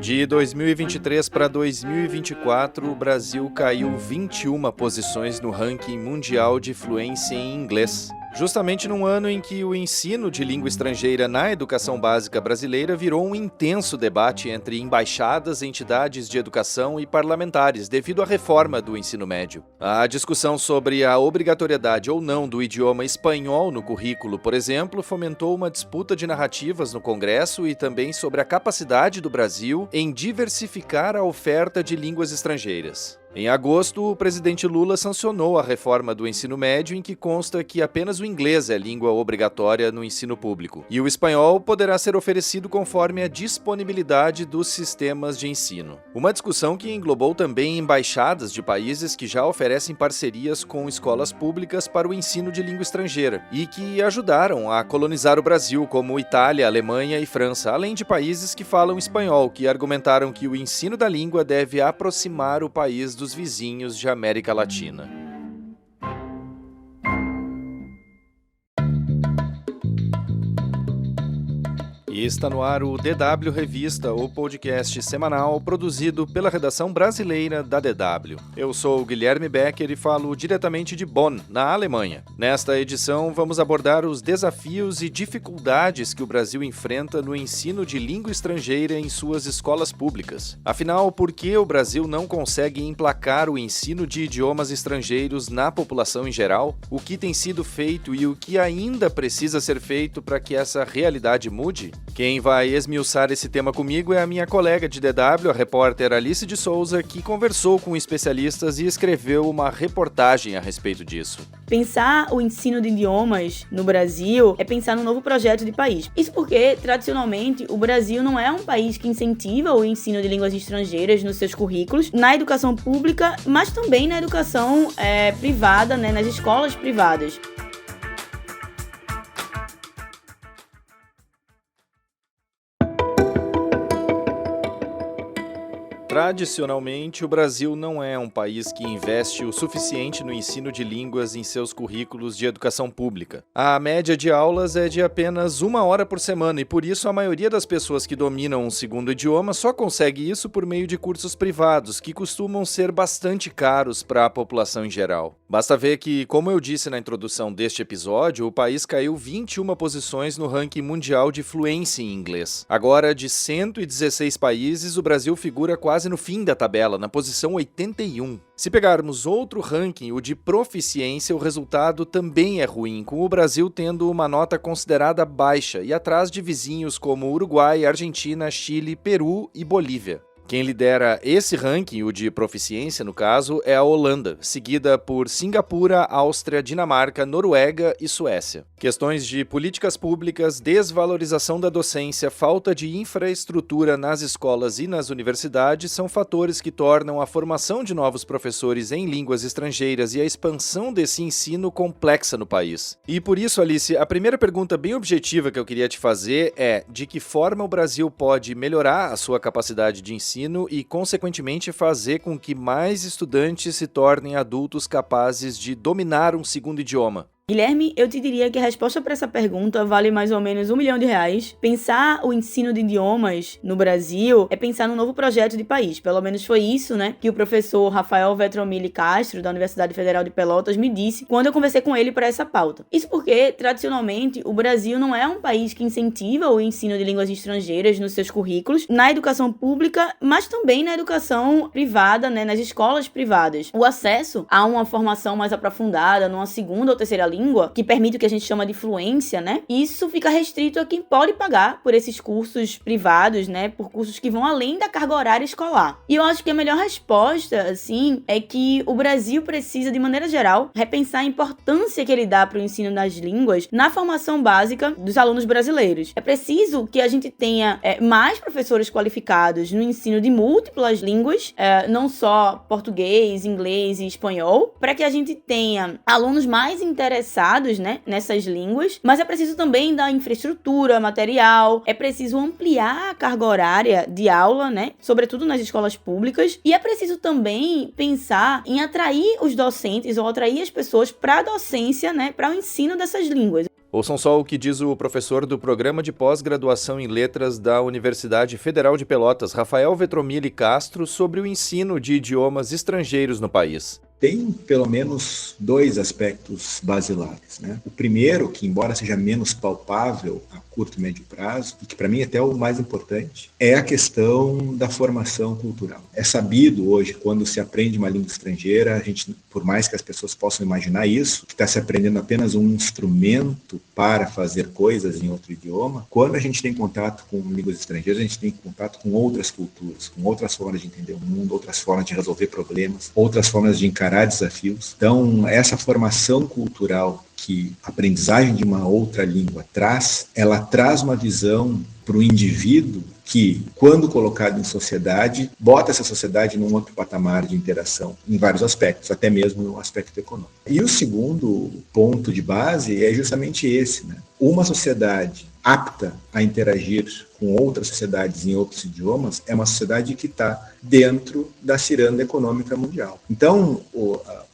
De 2023 para 2024, o Brasil caiu 21 posições no ranking mundial de fluência em inglês. Justamente num ano em que o ensino de língua estrangeira na educação básica brasileira virou um intenso debate entre embaixadas, entidades de educação e parlamentares, devido à reforma do ensino médio. A discussão sobre a obrigatoriedade ou não do idioma espanhol no currículo, por exemplo, fomentou uma disputa de narrativas no Congresso e também sobre a capacidade do Brasil em diversificar a oferta de línguas estrangeiras. Em agosto, o presidente Lula sancionou a reforma do ensino médio em que consta que apenas o inglês é língua obrigatória no ensino público, e o espanhol poderá ser oferecido conforme a disponibilidade dos sistemas de ensino. Uma discussão que englobou também embaixadas de países que já oferecem parcerias com escolas públicas para o ensino de língua estrangeira e que ajudaram a colonizar o Brasil, como Itália, Alemanha e França, além de países que falam espanhol, que argumentaram que o ensino da língua deve aproximar o país dos vizinhos de América Latina. E está no ar o DW Revista, o podcast semanal produzido pela redação brasileira da DW. Eu sou o Guilherme Becker e falo diretamente de Bonn, na Alemanha. Nesta edição, vamos abordar os desafios e dificuldades que o Brasil enfrenta no ensino de língua estrangeira em suas escolas públicas. Afinal, por que o Brasil não consegue emplacar o ensino de idiomas estrangeiros na população em geral? O que tem sido feito e o que ainda precisa ser feito para que essa realidade mude? Quem vai esmiuçar esse tema comigo é a minha colega de DW, a repórter Alice de Souza, que conversou com especialistas e escreveu uma reportagem a respeito disso. Pensar o ensino de idiomas no Brasil é pensar num novo projeto de país. Isso porque, tradicionalmente, o Brasil não é um país que incentiva o ensino de línguas estrangeiras nos seus currículos, na educação pública, mas também na educação privada, né, nas escolas privadas. Tradicionalmente, o Brasil não é um país que investe o suficiente no ensino de línguas em seus currículos de educação pública. A média de aulas é de apenas 1 hora por semana e, por isso, a maioria das pessoas que dominam um segundo idioma só consegue isso por meio de cursos privados, que costumam ser bastante caros para a população em geral. Basta ver que, como eu disse na introdução deste episódio, o país caiu 21 posições no ranking mundial de fluência em inglês. Agora, de 116 países, o Brasil figura quase no fim da tabela, na posição 81. Se pegarmos outro ranking, o de proficiência, o resultado também é ruim, com o Brasil tendo uma nota considerada baixa e atrás de vizinhos como Uruguai, Argentina, Chile, Peru e Bolívia. Quem lidera esse ranking, o de proficiência no caso, é a Holanda, seguida por Singapura, Áustria, Dinamarca, Noruega e Suécia. Questões de políticas públicas, desvalorização da docência, falta de infraestrutura nas escolas e nas universidades são fatores que tornam a formação de novos professores em línguas estrangeiras e a expansão desse ensino complexa no país. E por isso, Alice, a primeira pergunta bem objetiva que eu queria te fazer é: de que forma o Brasil pode melhorar a sua capacidade de ensino e, consequentemente, fazer com que mais estudantes se tornem adultos capazes de dominar um segundo idioma? Guilherme, eu te diria que a resposta para essa pergunta vale mais ou menos R$1 milhão. Pensar o ensino de idiomas no Brasil é pensar num novo projeto de país. Pelo menos foi isso, né, que o professor Rafael Vetromilli Castro, da Universidade Federal de Pelotas, me disse quando eu conversei com ele para essa pauta. Isso porque, tradicionalmente, o Brasil não é um país que incentiva o ensino de línguas estrangeiras nos seus currículos, na educação pública, mas também na educação privada, né, nas escolas privadas. O acesso a uma formação mais aprofundada, numa segunda ou terceira língua, que permite o que a gente chama de fluência, né? Isso fica restrito a quem pode pagar por esses cursos privados, né? Por cursos que vão além da carga horária escolar. E eu acho que a melhor resposta, assim, é que o Brasil precisa, de maneira geral, repensar a importância que ele dá para o ensino das línguas na formação básica dos alunos brasileiros. É preciso que a gente tenha mais professores qualificados no ensino de múltiplas línguas, não só português, inglês e espanhol, para que a gente tenha alunos mais interessados, né, nessas línguas, mas é preciso também dar infraestrutura, material, é preciso ampliar a carga horária de aula, né, sobretudo nas escolas públicas, e é preciso também pensar em atrair os docentes ou atrair as pessoas para a docência, né, para o ensino dessas línguas. Ouçam só o que diz o professor do Programa de Pós-Graduação em Letras da Universidade Federal de Pelotas, Rafael Vetromilli Castro, sobre o ensino de idiomas estrangeiros no país. Tem pelo menos dois aspectos basilares, né? O primeiro, que embora seja menos palpável a curto e médio prazo, e que para mim é até o mais importante, é a questão da formação cultural. É sabido hoje, quando se aprende uma língua estrangeira, a gente, por mais que as pessoas possam imaginar isso, que está se aprendendo apenas um instrumento para fazer coisas em outro idioma, quando a gente tem contato com línguas estrangeiras, a gente tem contato com outras culturas, com outras formas de entender o mundo, outras formas de resolver problemas, outras formas de encarar desafios. Então, essa formação cultural que a aprendizagem de uma outra língua traz, ela traz uma visão para o indivíduo que, quando colocado em sociedade, bota essa sociedade num outro patamar de interação, em vários aspectos, até mesmo no aspecto econômico. E o segundo ponto de base é justamente esse, né? Uma sociedade apta a interagir com outras sociedades em outros idiomas é uma sociedade que está dentro da ciranda econômica mundial. Então,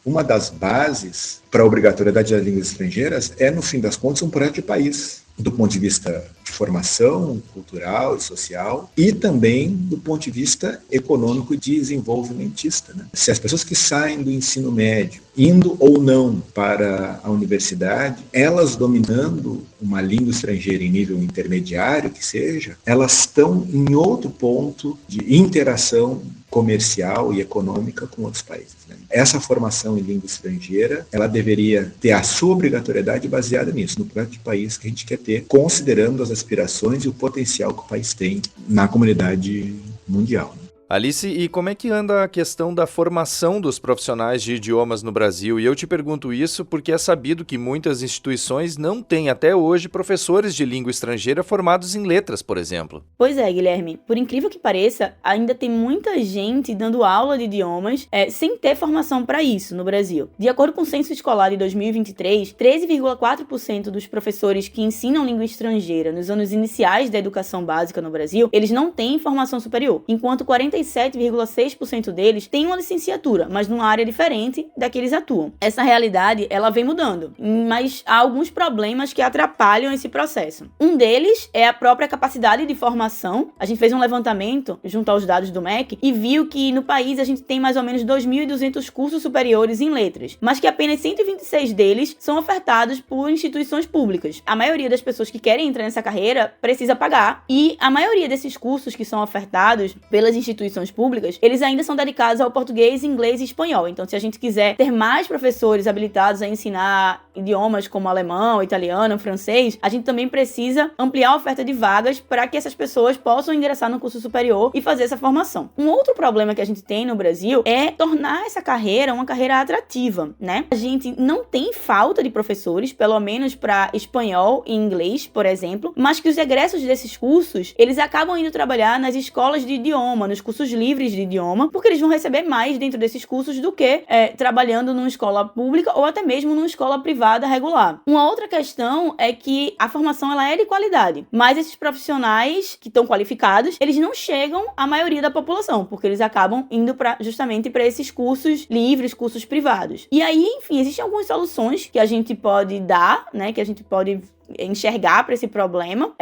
uma das bases para a obrigatoriedade das línguas estrangeiras é, no fim das contas, um projeto de país, do ponto de vista de formação cultural e social, e também do ponto de vista econômico e desenvolvimentista, né? Se as pessoas que saem do ensino médio, indo ou não para a universidade, elas dominando uma língua estrangeira em nível intermediário, que seja, elas estão em outro ponto de interação comercial e econômica com outros países, né? Essa formação em língua estrangeira, ela deveria ter a sua obrigatoriedade baseada nisso, no projeto de país que a gente quer ter, considerando as aspirações e o potencial que o país tem na comunidade mundial, né? Alice, e como é que anda a questão da formação dos profissionais de idiomas no Brasil? E eu te pergunto isso porque é sabido que muitas instituições não têm até hoje professores de língua estrangeira formados em letras, por exemplo. Pois é, Guilherme. Por incrível que pareça, ainda tem muita gente dando aula de idiomas sem ter formação para isso no Brasil. De acordo com o Censo Escolar de 2023, 13,4% dos professores que ensinam língua estrangeira nos anos iniciais da educação básica no Brasil, eles não têm formação superior, enquanto 47,6% deles têm uma licenciatura, mas numa área diferente da que eles atuam. Essa realidade, ela vem mudando, mas há alguns problemas que atrapalham esse processo. Um deles é a própria capacidade de formação. A gente fez um levantamento junto aos dados do MEC e viu que no país a gente tem mais ou menos 2.200 cursos superiores em letras, mas que apenas 126 deles são ofertados por instituições públicas. A maioria das pessoas que querem entrar nessa carreira precisa pagar, e a maioria desses cursos que são ofertados pelas instituições públicas, eles ainda são dedicados ao português, inglês e espanhol. Então, se a gente quiser ter mais professores habilitados a ensinar idiomas como alemão, italiano, francês, a gente também precisa ampliar a oferta de vagas para que essas pessoas possam ingressar no curso superior e fazer essa formação. Um outro problema que a gente tem no Brasil é tornar essa carreira uma carreira atrativa, né? A gente não tem falta de professores, pelo menos para espanhol e inglês, por exemplo, mas que os egressos desses cursos, eles acabam indo trabalhar nas escolas de idioma, nos cursos livres de idioma, porque eles vão receber mais dentro desses cursos do que trabalhando numa escola pública ou até mesmo numa escola privada regular. Uma outra questão é que a formação ela é de qualidade, mas esses profissionais que estão qualificados, eles não chegam à maioria da população, porque eles acabam indo justamente para esses cursos livres, cursos privados. E aí, enfim, existem algumas soluções que a gente pode dar, né, que a gente pode enxergar para esse problema.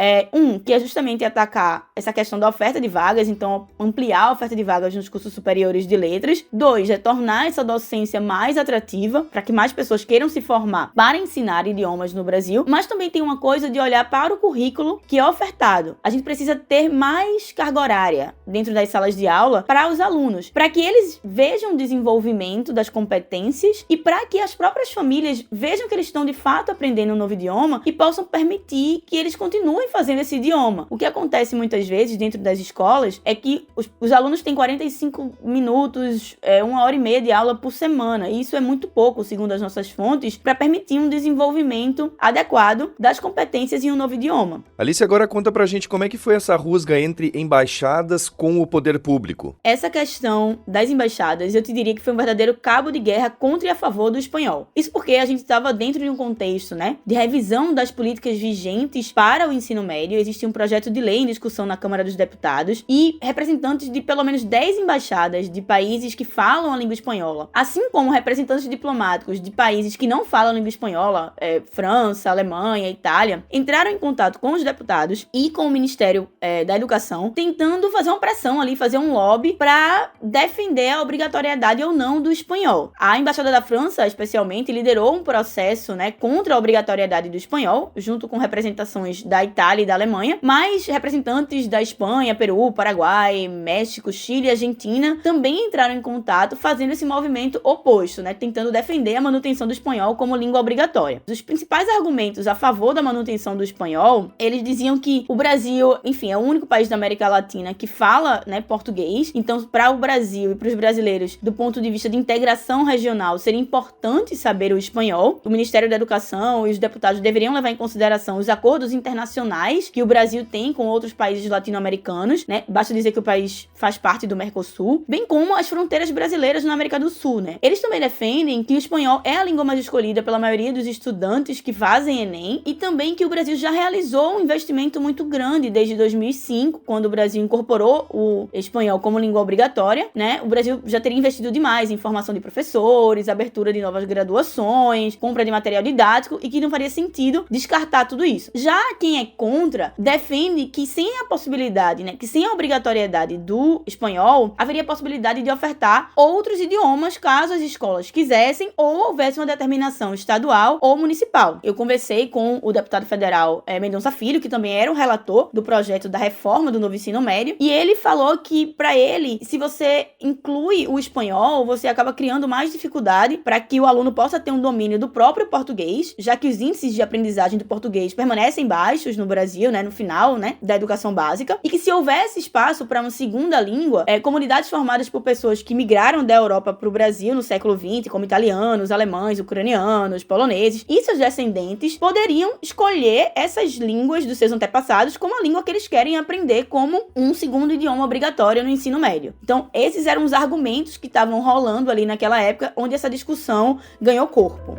Que é justamente atacar essa questão da oferta de vagas, então ampliar a oferta de vagas nos cursos superiores de letras. 2, é tornar essa docência mais atrativa, para que mais pessoas queiram se formar para ensinar idiomas no Brasil, mas também tem uma coisa de olhar para o currículo que é ofertado. A gente precisa ter mais carga horária dentro das salas de aula para os alunos, para que eles vejam o desenvolvimento das competências e para que as próprias famílias vejam que eles estão de fato aprendendo um novo idioma e possam permitir que eles continuem fazendo esse idioma. O que acontece muitas vezes dentro das escolas é que os alunos têm 45 minutos, 1h30 de aula por semana, e isso é muito pouco, segundo as nossas fontes, para permitir um desenvolvimento adequado das competências em um novo idioma. Alice, agora conta pra gente como é que foi essa rusga entre embaixadas com o poder público. Essa questão das embaixadas, eu te diria que foi um verdadeiro cabo de guerra contra e a favor do espanhol. Isso porque a gente estava dentro de um contexto, né, de revisão das políticas políticas vigentes para o ensino médio. Existe um projeto de lei em discussão na Câmara dos Deputados e representantes de pelo menos 10 embaixadas de países que falam a língua espanhola, assim como representantes diplomáticos de países que não falam a língua espanhola, França, Alemanha, Itália, entraram em contato com os deputados e com o Ministério da Educação, tentando fazer uma pressão ali, fazer um lobby para defender a obrigatoriedade ou não do espanhol. A Embaixada da França, especialmente, liderou um processo, né, contra a obrigatoriedade do espanhol, junto com representações da Itália e da Alemanha, mas representantes da Espanha, Peru, Paraguai, México, Chile e Argentina também entraram em contato fazendo esse movimento oposto, né, tentando defender a manutenção do espanhol como língua obrigatória. Os principais argumentos a favor da manutenção do espanhol, eles diziam que o Brasil, enfim, é o único país da América Latina que fala, né, português, então para o Brasil e para os brasileiros, do ponto de vista de integração regional, seria importante saber o espanhol. O Ministério da Educação e os deputados deveriam levar em consideração os acordos internacionais que o Brasil tem com outros países latino-americanos, né? Basta dizer que o país faz parte do Mercosul, bem como as fronteiras brasileiras na América do Sul, né? Eles também defendem que o espanhol é a língua mais escolhida pela maioria dos estudantes que fazem Enem e também que o Brasil já realizou um investimento muito grande desde 2005, quando o Brasil incorporou o espanhol como língua obrigatória, né? O Brasil já teria investido demais em formação de professores, abertura de novas graduações, compra de material didático e que não faria sentido descartar tudo isso. Já quem é contra defende que sem a possibilidade, né, que sem a obrigatoriedade do espanhol, haveria possibilidade de ofertar outros idiomas caso as escolas quisessem ou houvesse uma determinação estadual ou municipal. Eu conversei com o deputado federal Mendonça Filho, que também era o relator do projeto da reforma do novo ensino médio, e ele falou que, para ele, se você inclui o espanhol, você acaba criando mais dificuldade para que o aluno possa ter um domínio do próprio português, já que os índices de aprendizagem do português permanecem baixos no Brasil, né, no final, né, da educação básica, e que se houvesse espaço para uma segunda língua, comunidades formadas por pessoas que migraram da Europa para o Brasil no século XX, como italianos, alemães, ucranianos, poloneses, e seus descendentes poderiam escolher essas línguas dos seus antepassados como a língua que eles querem aprender como um segundo idioma obrigatório no ensino médio. Então, esses eram os argumentos que estavam rolando ali naquela época, onde essa discussão ganhou corpo.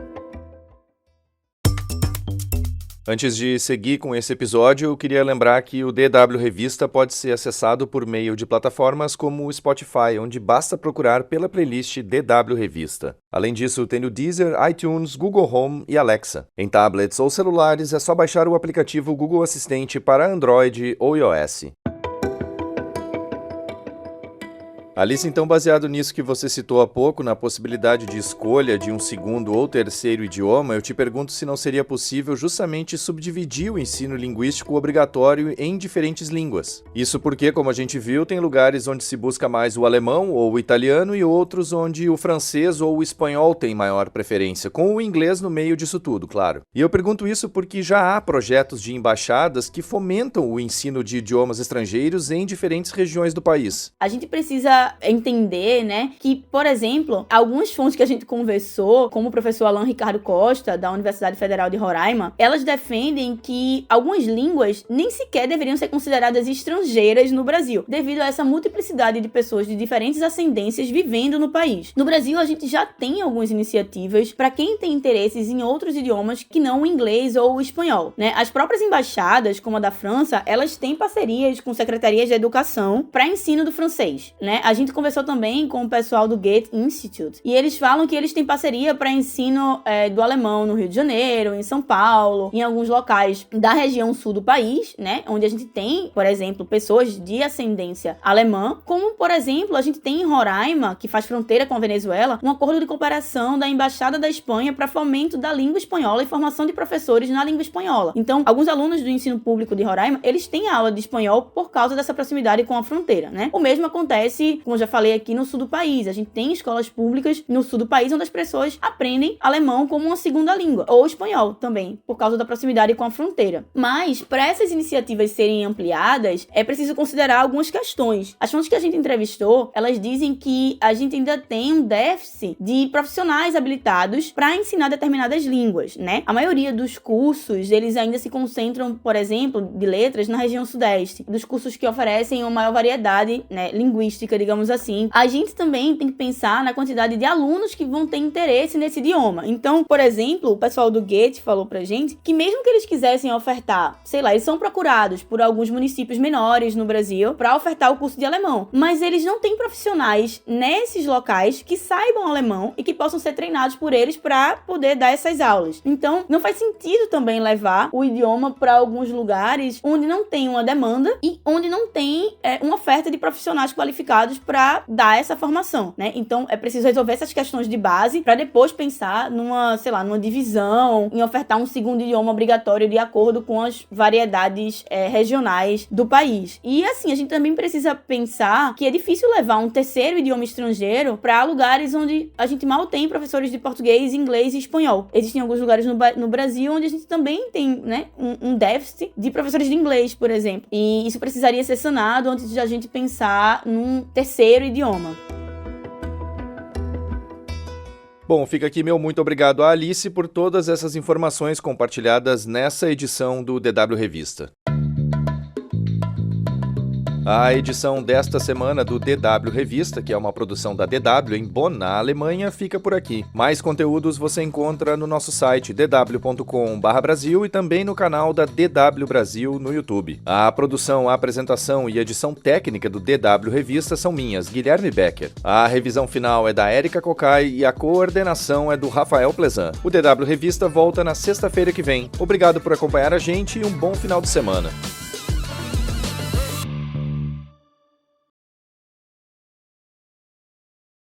Antes de seguir com esse episódio, eu queria lembrar que o DW Revista pode ser acessado por meio de plataformas como o Spotify, onde basta procurar pela playlist DW Revista. Além disso, tem o Deezer, iTunes, Google Home e Alexa. Em tablets ou celulares, é só baixar o aplicativo Google Assistente para Android ou iOS. Alice, então, baseado nisso que você citou há pouco, na possibilidade de escolha de um segundo ou terceiro idioma, eu te pergunto se não seria possível justamente subdividir o ensino linguístico obrigatório em diferentes línguas. Isso porque, como a gente viu, tem lugares onde se busca mais o alemão ou o italiano e outros onde o francês ou o espanhol tem maior preferência, com o inglês no meio disso tudo, claro. E eu pergunto isso porque já há projetos de embaixadas que fomentam o ensino de idiomas estrangeiros em diferentes regiões do país. A gente precisa entender, né, que, por exemplo, algumas fontes que a gente conversou, como o professor Alan Ricardo Costa, da Universidade Federal de Roraima, elas defendem que algumas línguas nem sequer deveriam ser consideradas estrangeiras no Brasil, devido a essa multiplicidade de pessoas de diferentes ascendências vivendo no país. No Brasil, a gente já tem algumas iniciativas para quem tem interesses em outros idiomas que não o inglês ou o espanhol, né? As próprias embaixadas, como a da França, elas têm parcerias com secretarias de educação para ensino do francês, né? A gente conversou também com o pessoal do Goethe Institute e eles falam que eles têm parceria para ensino do alemão no Rio de Janeiro, em São Paulo, em alguns locais da região sul do país, né, onde a gente tem, por exemplo, pessoas de ascendência alemã, como, por exemplo, a gente tem em Roraima, que faz fronteira com a Venezuela, um acordo de cooperação da Embaixada da Espanha para fomento da língua espanhola e formação de professores na língua espanhola. Então, alguns alunos do ensino público de Roraima, eles têm aula de espanhol por causa dessa proximidade com a fronteira, né? O mesmo acontece, como eu já falei aqui, no sul do país. A gente tem escolas públicas no sul do país onde as pessoas aprendem alemão como uma segunda língua, ou espanhol também, por causa da proximidade com a fronteira. Mas, para essas iniciativas serem ampliadas, é preciso considerar algumas questões. As fontes que a gente entrevistou, elas dizem que a gente ainda tem um déficit de profissionais habilitados para ensinar determinadas línguas, né? A maioria dos cursos, eles ainda se concentram, por exemplo, de letras na região sudeste, dos cursos que oferecem uma maior variedade, né, linguística, digamos digamos assim, a gente também tem que pensar na quantidade de alunos que vão ter interesse nesse idioma. Então, por exemplo, o pessoal do Goethe falou pra gente que mesmo que eles quisessem ofertar, sei lá, eles são procurados por alguns municípios menores no Brasil para ofertar o curso de alemão, mas eles não têm profissionais nesses locais que saibam alemão e que possam ser treinados por eles para poder dar essas aulas. Então, não faz sentido também levar o idioma para alguns lugares onde não tem uma demanda e onde não tem uma oferta de profissionais qualificados para dar essa formação, né? Então, é preciso resolver essas questões de base para depois pensar numa divisão, em ofertar um segundo idioma obrigatório de acordo com as variedades regionais do país. E assim, a gente também precisa pensar que é difícil levar um terceiro idioma estrangeiro para lugares onde a gente mal tem professores de português, inglês e espanhol. Existem alguns lugares no Brasil onde a gente também tem, né, um déficit de professores de inglês, por exemplo. E isso precisaria ser sanado antes de a gente pensar num terceiro idioma. Bom, fica aqui meu muito obrigado à Alice por todas essas informações compartilhadas nessa edição do DW Revista. A edição desta semana do DW Revista, que é uma produção da DW em Bonn, na Alemanha, fica por aqui. Mais conteúdos você encontra no nosso site dw.com/Brasil e também no canal da DW Brasil no YouTube. A produção, a apresentação e edição técnica do DW Revista são minhas, Guilherme Becker. A revisão final é da Érica Cocai e a coordenação é do Rafael Plezan. O DW Revista volta na sexta-feira que vem. Obrigado por acompanhar a gente e um bom final de semana.